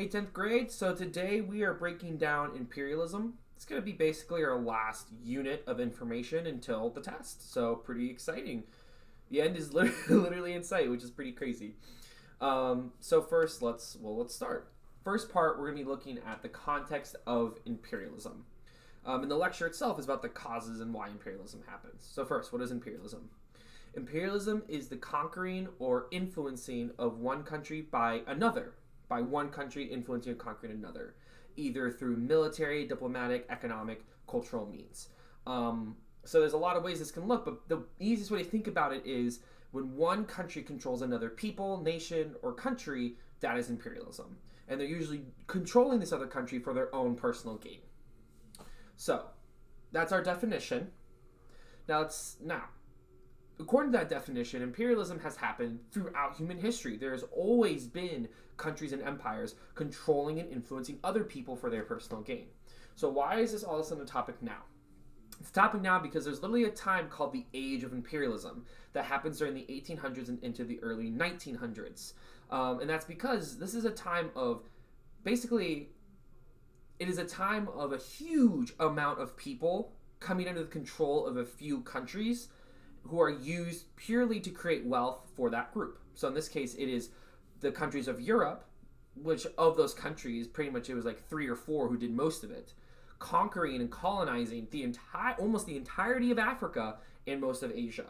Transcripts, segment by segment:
Hey, 10th grade. So today we are breaking down imperialism. It's going to be basically our last unit of information until the test. So pretty exciting. The end is literally in sight, which is pretty crazy. So first, let's start. First part, we're going to be looking at the context of imperialism. And the lecture itself is about the causes and why imperialism happens. So first, what is imperialism? Imperialism is the conquering or influencing of one country by another, by one country influencing or conquering another, either through military, diplomatic, economic, cultural means. So there's a lot of ways this can look, but the easiest way to think about it is when one country controls another people, nation, or country, that is imperialism. And they're usually controlling this other country for their own personal gain. So that's our definition. Now, according to that definition, imperialism has happened throughout human history. There has always been countries and empires controlling and influencing other people for their personal gain. So why is this all of a sudden a topic now? It's a topic now because there's literally a time called the Age of Imperialism that happens during the 1800s and into the early 1900s. And that's because this is a time of, basically, it is a time of a huge amount of people coming under the control of a few countries who are used purely to create wealth for that group. So in this case, it is the countries of Europe, which of those countries, pretty much it was like 3 or 4 who did most of it, conquering and colonizing almost the entirety of Africa and most of Asia.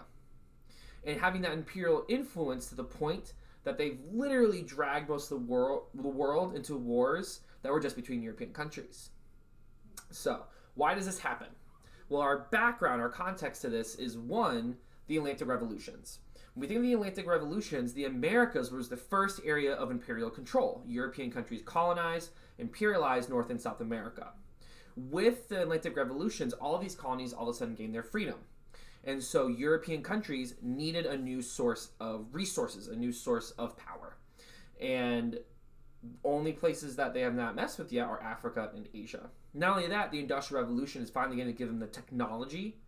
And having that imperial influence to the point that they've literally dragged most of the world into wars that were just between European countries. So, why does this happen? Well, our background, our context to this is one, the Atlantic Revolutions. When we think of the Atlantic Revolutions, the Americas was the first area of imperial control. European countries colonized, imperialized North and South America. With the Atlantic Revolutions, all of these colonies all of a sudden gained their freedom. And so European countries needed a new source of resources, a new source of power. And only places that they have not messed with yet are Africa and Asia. Not only that, the Industrial Revolution is finally going to give them the technology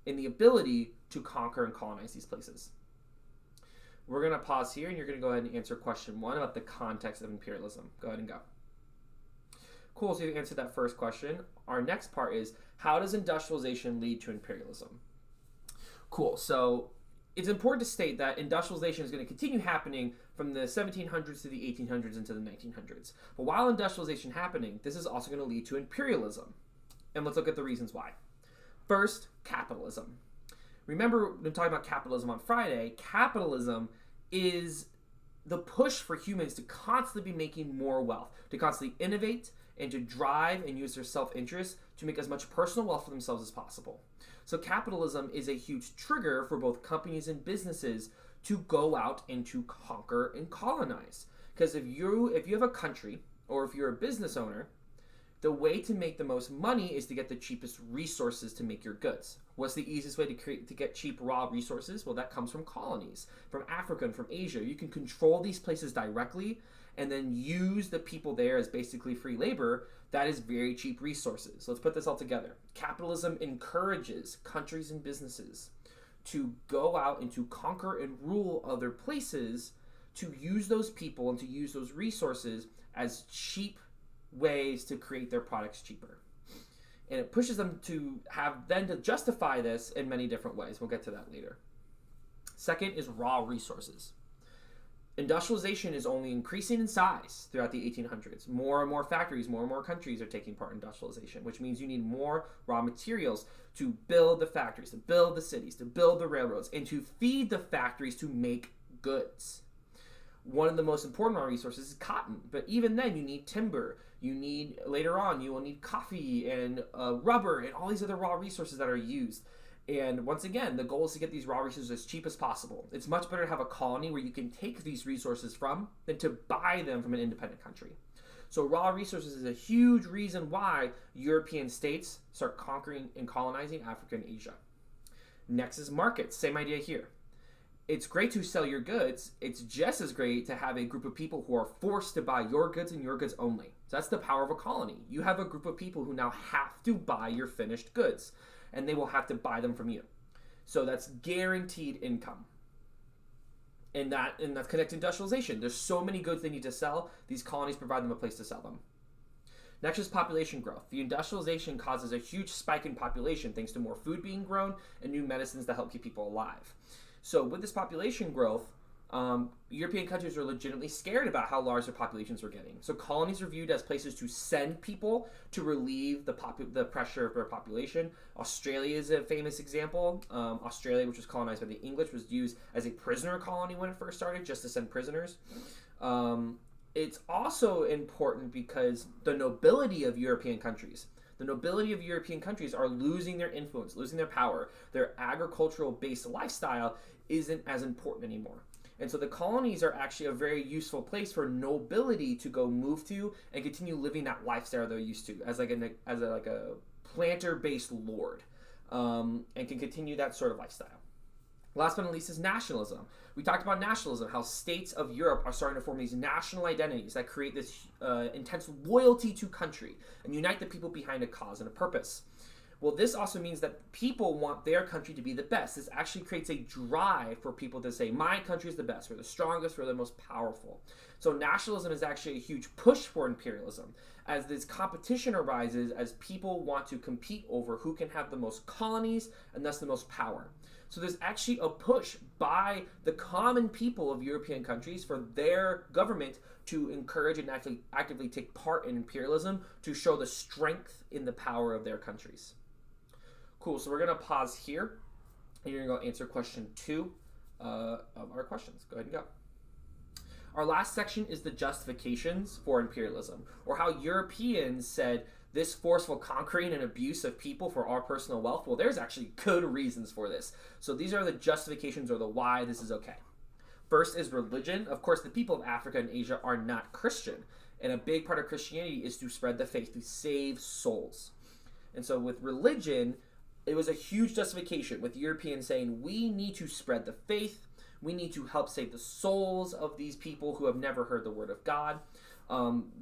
and the ability to conquer and colonize these places. We're going to pause here, and you're going to go ahead and answer question 1 about the context of imperialism. Go ahead and go. Cool, so you answered that first question. Our next part is, how does industrialization lead to imperialism? Cool, so it's important to state that industrialization is going to continue happening from the 1700s to the 1800s into the 1900s. But while industrialization happening, this is also going to lead to imperialism. And let's look at the reasons why. First, capitalism. Remember, when talking about capitalism on Friday, capitalism is the push for humans to constantly be making more wealth, to constantly innovate, and to drive and use their self-interest to make as much personal wealth for themselves as possible. So capitalism is a huge trigger for both companies and businesses to go out and to conquer and colonize. Because if you have a country, or if you're a business owner, the way to make the most money is to get the cheapest resources to make your goods. What's the easiest way to get cheap raw resources? Well, that comes from colonies, from Africa and from Asia. You can control these places directly and then use the people there as basically free labor. That is very cheap resources. Let's put this all together. Capitalism encourages countries and businesses to go out and to conquer and rule other places, to use those people and to use those resources as cheap ways to create their products cheaper. And it pushes them to to justify this in many different ways. We'll get to that later. Second is raw resources. Industrialization is only increasing in size throughout the 1800s. More and more factories, more and more countries are taking part in industrialization, which means you need more raw materials to build the factories, to build the cities, to build the railroads, and to feed the factories to make goods. One of the most important raw resources is cotton, but even then you need timber. Later on, you will need coffee and rubber and all these other raw resources that are used. And once again, the goal is to get these raw resources as cheap as possible. It's much better to have a colony where you can take these resources from than to buy them from an independent country. So raw resources is a huge reason why European states start conquering and colonizing Africa and Asia. Next is markets. Same idea here. It's great to sell your goods. It's just as great to have a group of people who are forced to buy your goods and your goods only. So that's the power of a colony. You have a group of people who now have to buy your finished goods, and they will have to buy them from you. So that's guaranteed income. And that's connected to industrialization. There's so many goods they need to sell. These colonies provide them a place to sell them. Next is population growth. The industrialization causes a huge spike in population thanks to more food being grown and new medicines that help keep people alive. So with this population growth, European countries are legitimately scared about how large their populations were getting. So colonies were viewed as places to send people to relieve the pressure of their population. Australia is a famous example. Australia, which was colonized by the English, was used as a prisoner colony when it first started, just to send prisoners. It's also important because the nobility of European countries are losing their influence, losing their power. Their agricultural-based lifestyle isn't as important anymore. And so the colonies are actually a very useful place for nobility to go move to and continue living that lifestyle they're used to as a planter-based lord, and can continue that sort of lifestyle. Last but not least is nationalism. We talked about nationalism, how states of Europe are starting to form these national identities that create this intense loyalty to country and unite the people behind a cause and a purpose. Well, this also means that people want their country to be the best. This actually creates a drive for people to say, my country is the best, we're the strongest, we're the most powerful. So nationalism is actually a huge push for imperialism, as this competition arises as people want to compete over who can have the most colonies and thus the most power. So there's actually a push by the common people of European countries for their government to encourage and actively take part in imperialism to show the strength in the power of their countries. Cool, so we're going to pause here, and you're going to go answer question 2 of our questions. Go ahead and go. Our last section is the justifications for imperialism, or how Europeans said this forceful conquering and abuse of people for our personal wealth. Well, there's actually good reasons for this. So these are the justifications or the why this is okay. First is religion. Of course, the people of Africa and Asia are not Christian, and a big part of Christianity is to spread the faith, to save souls. And so with religion, it was a huge justification with Europeans saying, we need to spread the faith, we need to help save the souls of these people who have never heard the word of God.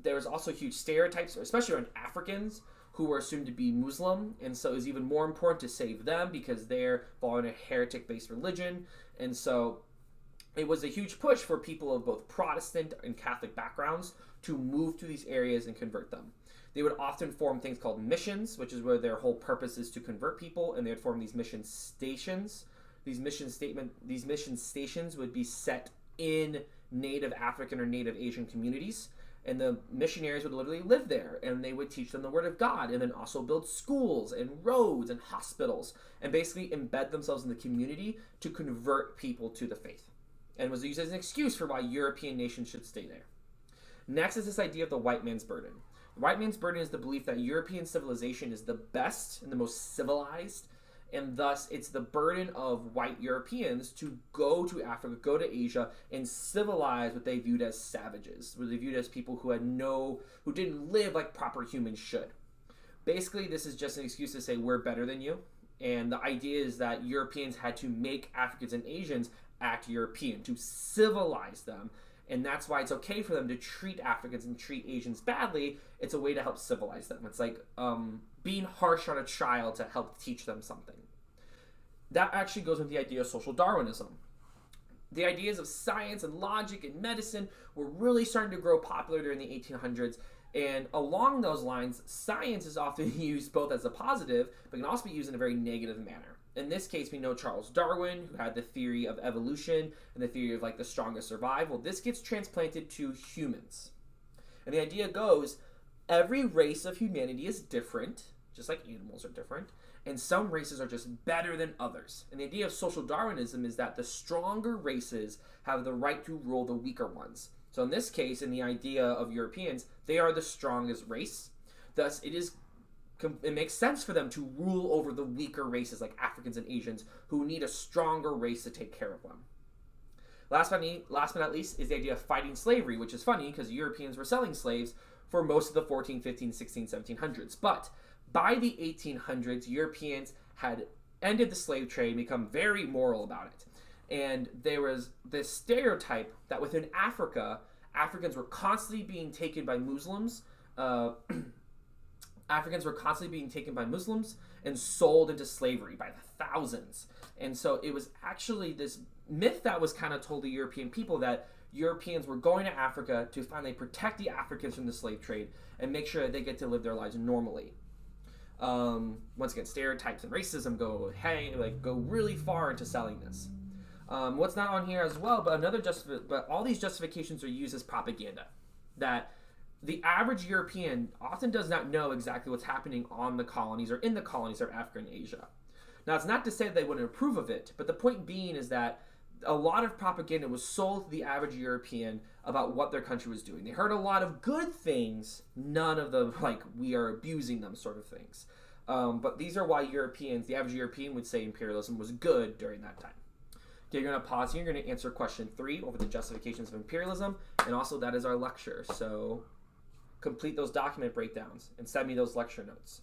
There's also huge stereotypes, especially around Africans, who were assumed to be Muslim, and so it was even more important to save them because they're following a heretic-based religion. And so it was a huge push for people of both Protestant and Catholic backgrounds to move to these areas and convert them. They would often form things called missions, which is where their whole purpose is to convert people, and they would form these mission stations. These mission stations would be set in native African or native Asian communities, and the missionaries would literally live there, and they would teach them the word of God, and then also build schools and roads and hospitals, and basically embed themselves in the community to convert people to the faith, and was used as an excuse for why European nations should stay there. Next is this idea of the white man's burden. The white man's burden is the belief that European civilization is the best and the most civilized, and thus it's the burden of white Europeans to go to Africa, go to Asia, and civilize what they viewed as savages, what they viewed as people who didn't live like proper humans should. Basically, this is just an excuse to say we're better than you, and the idea is that Europeans had to make Africans and Asians act European, to civilize them. And that's why it's okay for them to treat Africans and treat Asians badly. It's a way to help civilize them. It's like being harsh on a child to help teach them something. That actually goes with the idea of social Darwinism. The ideas of science and logic and medicine were really starting to grow popular during the 1800s. And along those lines, science is often used both as a positive, but can also be used in a very negative manner. In this case, we know Charles Darwin, who had the theory of evolution and the theory of like the strongest survive. Well, this gets transplanted to humans. And the idea goes, every race of humanity is different, just like animals are different, and some races are just better than others. And the idea of social Darwinism is that the stronger races have the right to rule the weaker ones. So in this case, in the idea of Europeans, they are the strongest race. Thus, it makes sense for them to rule over the weaker races like Africans and Asians who need a stronger race to take care of them. Last but not least is the idea of fighting slavery, which is funny because Europeans were selling slaves for most of the 14, 15, 16, 1700s. But by the 1800s, Europeans had ended the slave trade and become very moral about it. And there was this stereotype that within Africa, Africans were constantly being taken by Muslims Africans were constantly being taken by Muslims and sold into slavery by the thousands. And so it was actually this myth that was kind of told to European people that Europeans were going to Africa to finally protect the Africans from the slave trade and make sure that they get to live their lives normally. Once again, stereotypes and racism go really far into selling this. What's not on here as well, but all these justifications are used as propaganda. That the average European often does not know exactly what's happening on the colonies or in the colonies of Africa and Asia. Now, it's not to say that they wouldn't approve of it, but the point being is that a lot of propaganda was sold to the average European about what their country was doing. They heard a lot of good things, none of the, we are abusing them sort of things. But these are why the average European would say imperialism was good during that time. Okay, you're going to pause here. You're going to answer question 3 over the justifications of imperialism, and also that is our lecture. So complete those document breakdowns and send me those lecture notes.